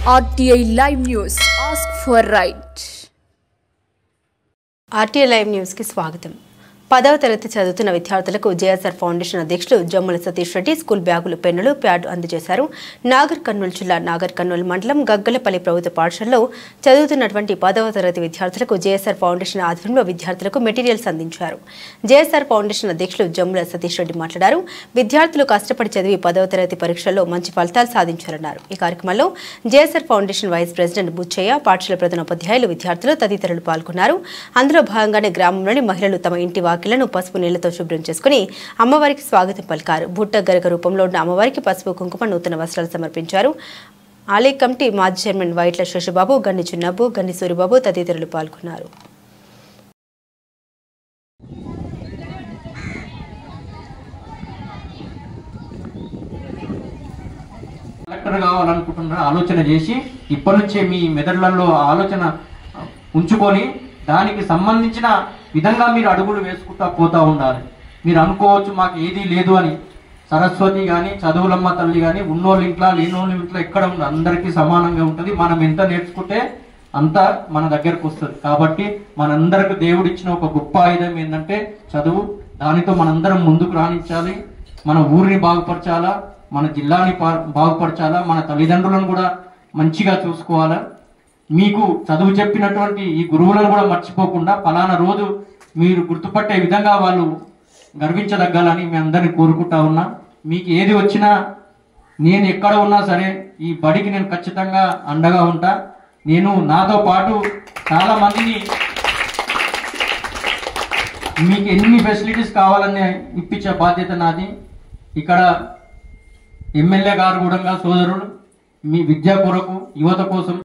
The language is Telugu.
RTI Live News. Ask for right. RTI Live News की स्वागतम. 10వ తరగతి చదువుతున్న విద్యార్థులకు జేఎస్ఆర్ ఫౌండేషన్ అధ్యక్షులు జమ్ముల సతీష్ రెడ్డి స్కూల్ బ్యాగులు, పెన్నులు, ప్యాడ్ అందజేశారు. నాగర్ కర్నూలు జిల్లా నాగర్ కర్నూలు మండలం గగ్గలపల్లి ప్రభుత్వ పాఠశాలలో చదువుతున్నటువంటి 10వ తరగతి విద్యార్థులకు జేఎస్ఆర్ ఫౌండేషన్ ఆధ్వర్యంలో విద్యార్థులకు మెటీరియల్స్ అందించారు. జేఎస్ఆర్ ఫౌండేషన్ అధ్యక్షులు జమ్ముల సతీష్ రెడ్డి మాట్లాడారు. విద్యార్థులు కష్టపడి చదివి 10వ తరగతి పరీక్షల్లో మంచి ఫలితాలు సాధించారన్నారు. ఈ కార్యక్రమంలో JSR foundation vice president Buchaiah, పాఠశాల ప్రధానోపాధ్యాయులు, విద్యార్థులు తదితరులు పాల్గొన్నారు. అందులో భాగంగానే గ్రామంలోని మహిళలు తమ ఇంటి కిలను పసుపు నీళ్లతో శుభ్రం చేసుకుని అమ్మవారికి స్వాగతం పలికారు. బుట్ట గరగ రూపంలో ఉన్న అమ్మవారికి పసుపు, కుంకుమ, నూతన వస్త్రాలు సమర్పించారు. ఆలయ కమిటీ మాజీ చైర్మన్ వైట్ల శేషబాబు, గన్ని చిన్నబ్బు, గన్ని సూరిబాబు తదితరులు పాల్గొన్నారు. కలెక్టర్ కావాలనుకుంటున్న ఆలోచన చేసి ఇప్పటి నుంచే మీ మెదడులలో ఆలోచన ఉంచుకొని దానికి సంబంధించిన విధంగా మీరు అడుగులు వేసుకుంటా పోతా ఉండాలి. మీరు అనుకోవచ్చు మాకు ఏదీ లేదు అని. సరస్వతి కానీ, చదువులమ్మ తల్లి కానీ, ఉన్నోళ్ళ ఇంట్లో లేనోళ్ళ ఇంట్లో ఎక్కడ ఉంది, అందరికీ సమానంగా ఉంటుంది. మనం ఎంత నేర్చుకుంటే అంత మన దగ్గరకు వస్తుంది. కాబట్టి మనందరికి దేవుడు ఇచ్చిన ఒక గొప్ప ఆయుధం ఏంటంటే చదువు. దానితో మనందరం ముందుకు రాణించాలి. మన ఊరిని బాగుపరచాలా, మన జిల్లాని బాగుపరచాలా, మన తల్లిదండ్రులను కూడా మంచిగా చూసుకోవాలా. మీకు చదువు చెప్పినటువంటి ఈ గురువులను కూడా మర్చిపోకుండా ఫలానా రోజు మీరు గుర్తుపట్టే విధంగా వాళ్ళు గర్వించదగ్గాలని మీ అందరినీ కోరుకుంటా ఉన్నా. మీకు ఏది వచ్చినా నేను ఎక్కడ ఉన్నా సరే ఈ బడికి నేను ఖచ్చితంగా అండగా ఉంటా. నేను నాతో పాటు చాలా మందిని మీకు ఎన్ని ఫెసిలిటీస్ కావాలని ఇప్పించే బాధ్యత నాది. ఇక్కడ ఎమ్మెల్యే గారు కూడా సోదరుడు మీ విద్య కొరకు, యువత కోసం